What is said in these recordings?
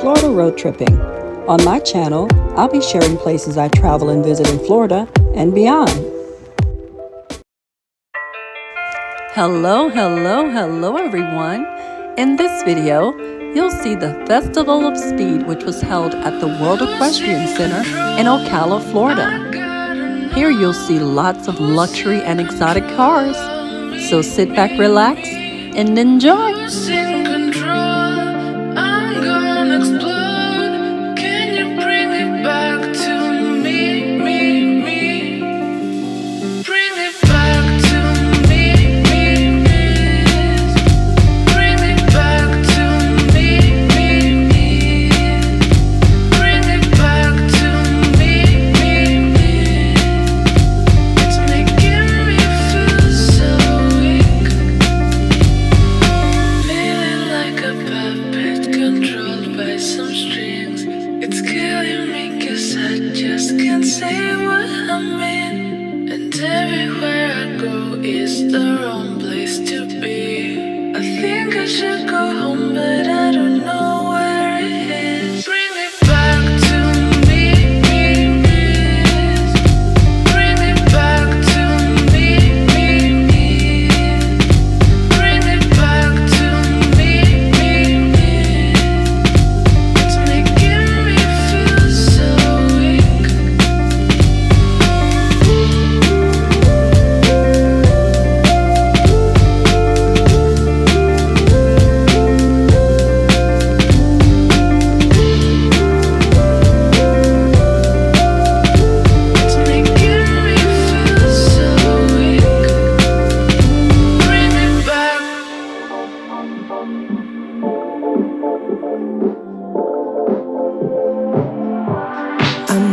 Florida road tripping. On my channel, I'll be sharing places I travel and visit in Florida and beyond. Hello everyone. In this video, you'll see the Festival of Speed, which was held at the World Equestrian Center in Ocala, Florida. Here you'll see lots of luxury and exotic cars. So sit back, relax, and enjoy.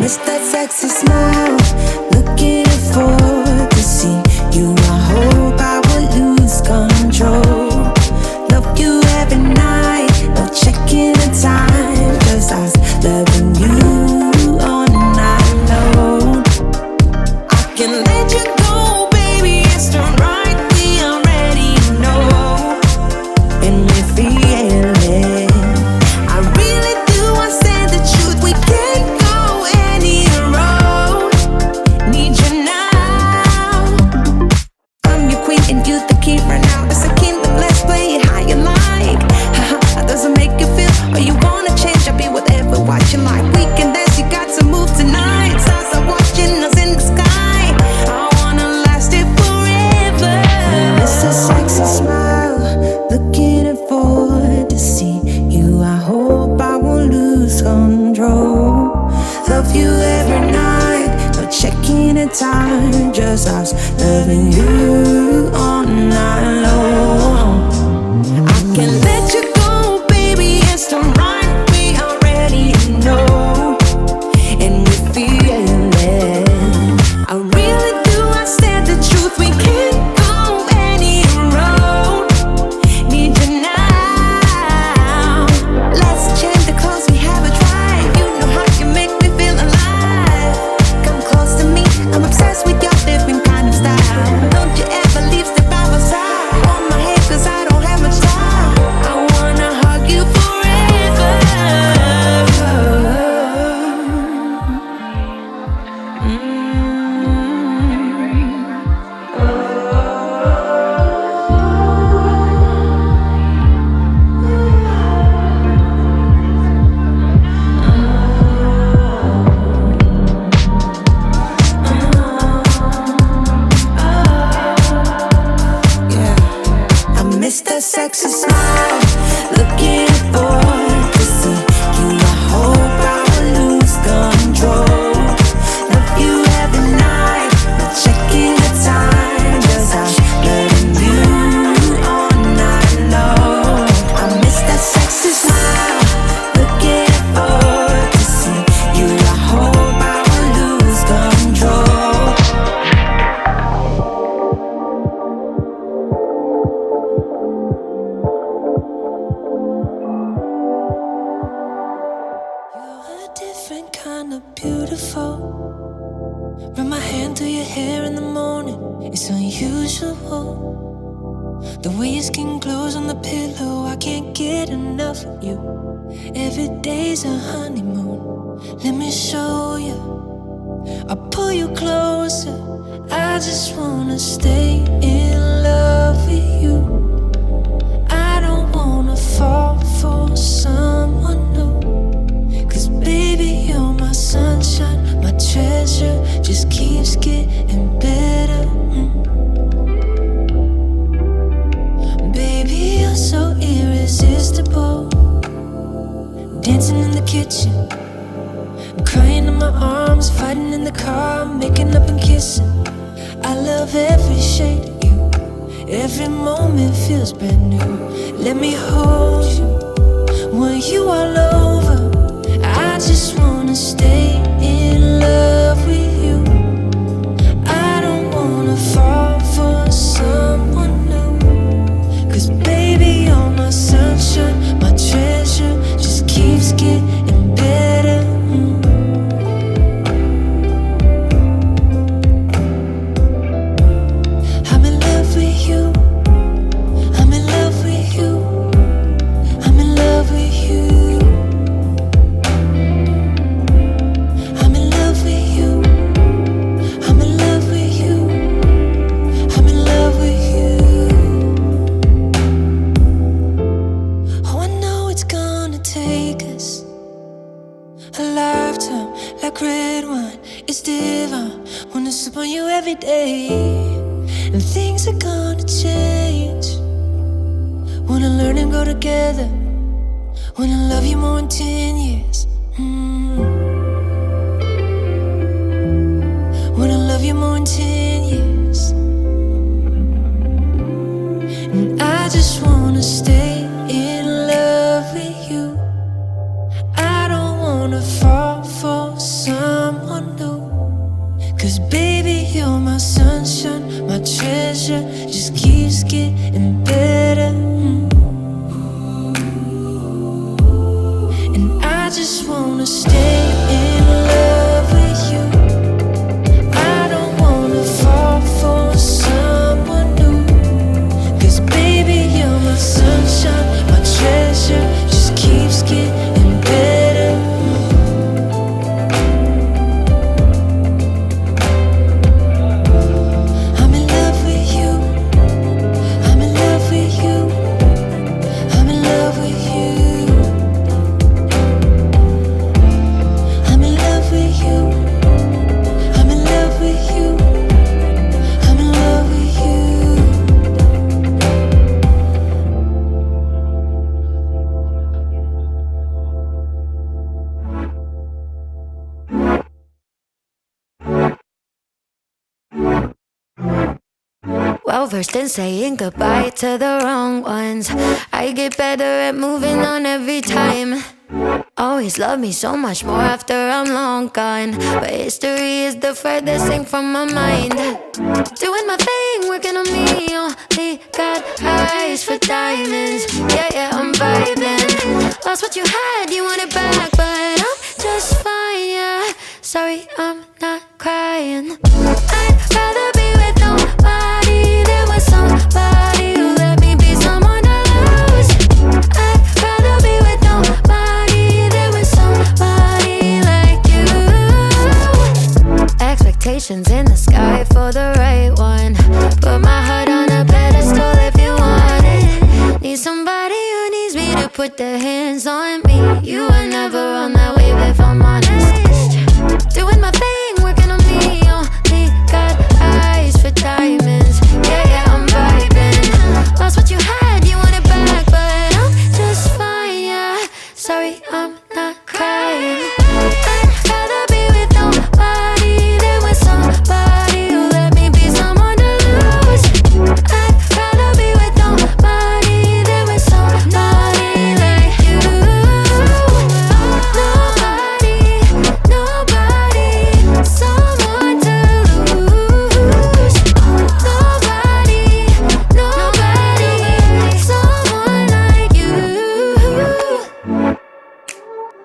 Miss that sexy smile, looking forward to see you. I hope I will lose control. Love you every night, no checking the time, 'cause I was loving you all night long. I can let you go, baby, it's the right, we already know, and we feel it. I really do, I said the truth, we can't go. Time, just us loving you all night long. I can let you go, baby, it's the right, we already know, and we feel it. I really do, I said the truth, we can't go any road. Need you now. Let's change the clothes, we have a drive. You know how you make me feel alive. Come close to me, I'm obsessed with your different kind of style. Don't you ever leave, step by my side. On my head, 'cause I don't have much time. I wanna hug you forever. That sexy smile, looking forward to see you. I hope I will lose control. Love you every night, not checking the time, just I'm loving you all night long. I miss that sexy smile, looking forward to see you. I hope I will lose control. Beautiful. Run my hand through your hair in the morning. It's unusual. The way your skin glows on the pillow, I can't get enough of you. Every day's a honeymoon. Let me show you. I'll pull you closer. I just wanna stay in love with you. I don't wanna fall for someone new. 'Cause baby, you're my sunshine, my treasure. Just keeps getting better. Baby, you're so irresistible. Dancing in the kitchen, crying in my arms, fighting in the car, making up and kissing. I love every shade of you. Every moment feels brand new. Let me hold you when you all over. I just wanna stay in love with you. I don't wanna fall for someone new. 'Cause baby, you're my sunshine, my treasure. Just keeps getting better. I'm in love with you. I'm in love with you. I'm in love with you. I'm in love with you. I'm in love with you. I'm in love with you. Oh, I know it's gonna take us a lifetime, like red wine. It's divine. Wanna sip on you every day. And things are gonna change. Wanna learn and grow together. Wanna love you more in 10 years. Wanna love you more in 10 years. And I just wanna stay in love with you. I don't wanna fall for someone new. 'Cause baby, you're my sunshine, my treasure. Just keeps getting better. And I just wanna stay in love with you. I don't wanna fall for someone new. 'Cause baby, you're my sunshine, my treasure. Just keeps getting better. I'm in love with you. I'm in love with you. I'm in love with you. I'm in love with you. I'm in love with you. I'm in love with you. Well versed in saying goodbye to the wrong ones. I get better at moving on every time. Always love me so much more after I'm long gone. But history is the furthest thing from my mind. Doing my thing, working on me. Only got eyes for diamonds. Yeah, yeah, I'm vibing. Lost what you had, you want it back, but I'm just fine, yeah. Sorry, I'm not crying. I'd rather be with nobody than with somebody who let me be someone to lose. I'd rather be with nobody than with somebody like you. Expectations in the sky for the right one. Put my heart on a pedestal if you want it. Need somebody who needs me to put their hands on me. You were never on that wave if I'm honest. Doing my thing, working on me. Only got eyes for diamonds. Yeah, yeah, I'm vibing. Lost what you had, you want it back, but I'm just fine, yeah. Sorry, I'm not crying. I'd rather be with nobody than with somebody who let me be someone to lose. I'd rather be with nobody than with somebody like you. Nobody, nobody, someone to lose. Nobody, nobody, someone like you.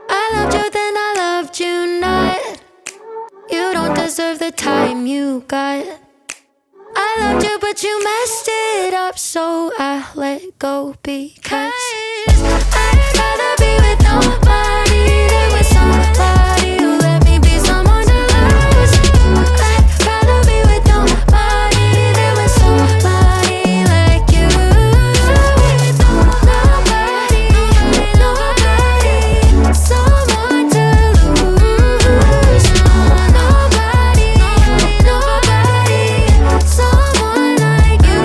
I loved you then I loved you not. You don't deserve the time you got. I loved you, but you messed it up, so I let go because I'd rather be with nobody than with somebody who let me be someone else. I'd rather be with nobody than with somebody like you. Nobody, someone to lose. Nobody, someone like you.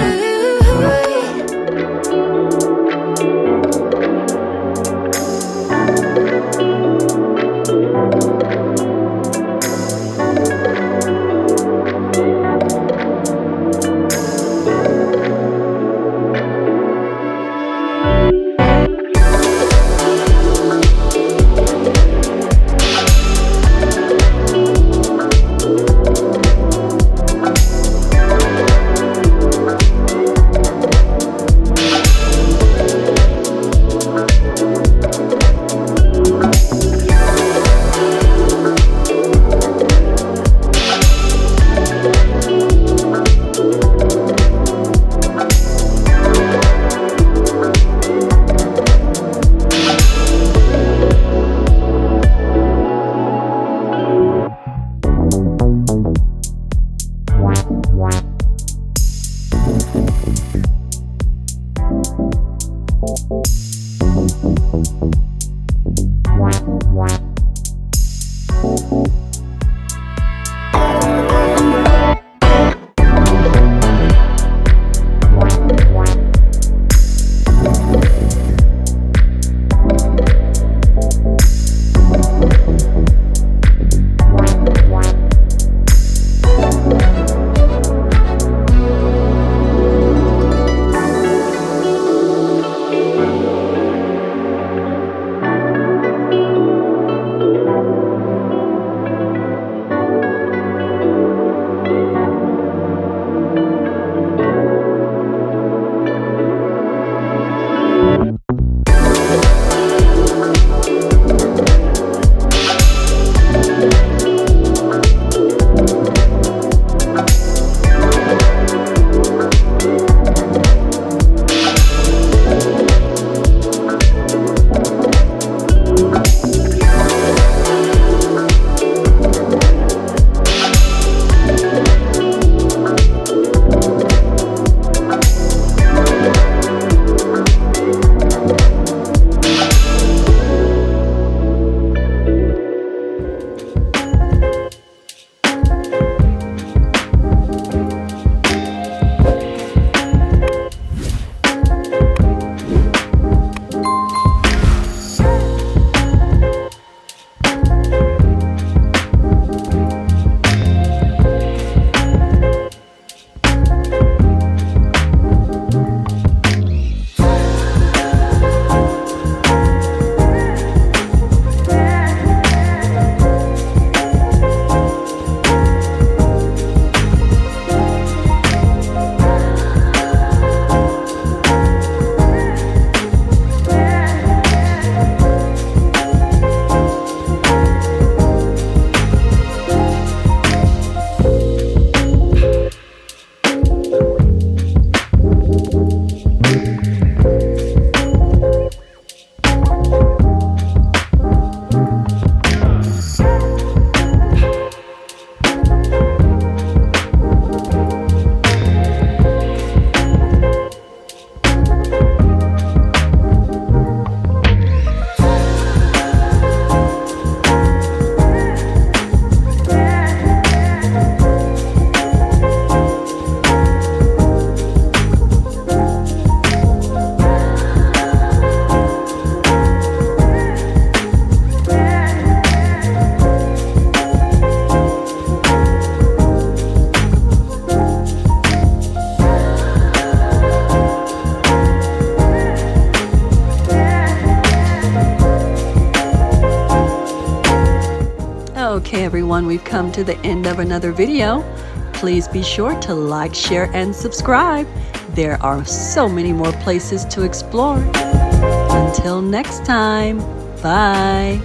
Okay everyone, we've come to the end of another video. Please be sure to like, share, and subscribe. There are so many more places to explore. Until next time, bye.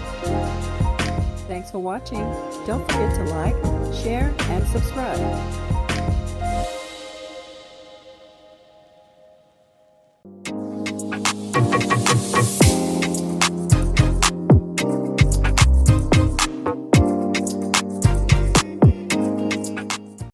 Thanks for watching. Don't forget to like, share, and subscribe.